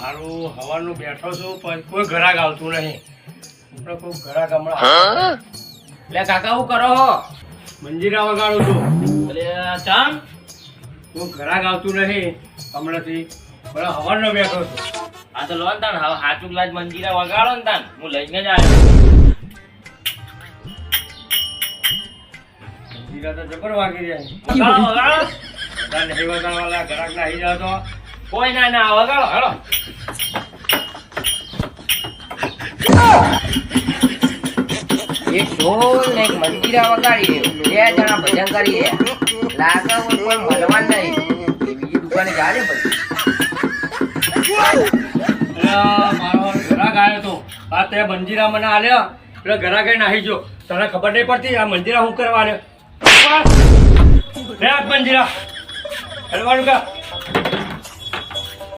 હારું હવાનું બેઠો છું પણ કોઈ ઘરાક આવતું નહીં. આપણે કોઈ ઘરાક હમણાં એટલે કાકા હું કરો હો? મંજીરા વગાડું છું. એટલે ચામ કોઈ ઘરાક આવતું નહીં હમણાંથી. પણ હવાનો બેઠો છું. આ તો લોન તાન હવે હાચુક લાજ મંજીરા વગાડો ને તાન હું લઈને જ આવ્યો. મંજીરા તો જબર વાગી જાય. વગાડો વગાડો. બધા નહીં વગાડવાલા ઘરાક નાહી જાવ તો કોઈ ના ના વગાડો હેડો. એક ઢોલ ને એક મંજીરા વગાડી બે જણા ભજન કરી લાગે કોઈ મળવા નહીં બીજી દુકાને જાડે પછી મારો ઘરાક આવ્યો તો આ તે મંજીરા મને આલ્યો એટલે ઘરાકે નાહી જો. તને ખબર નહીં પડતી આ મંજીરા હું કરવા આલ્યો? લે આ મંજીરા હલવાનું કા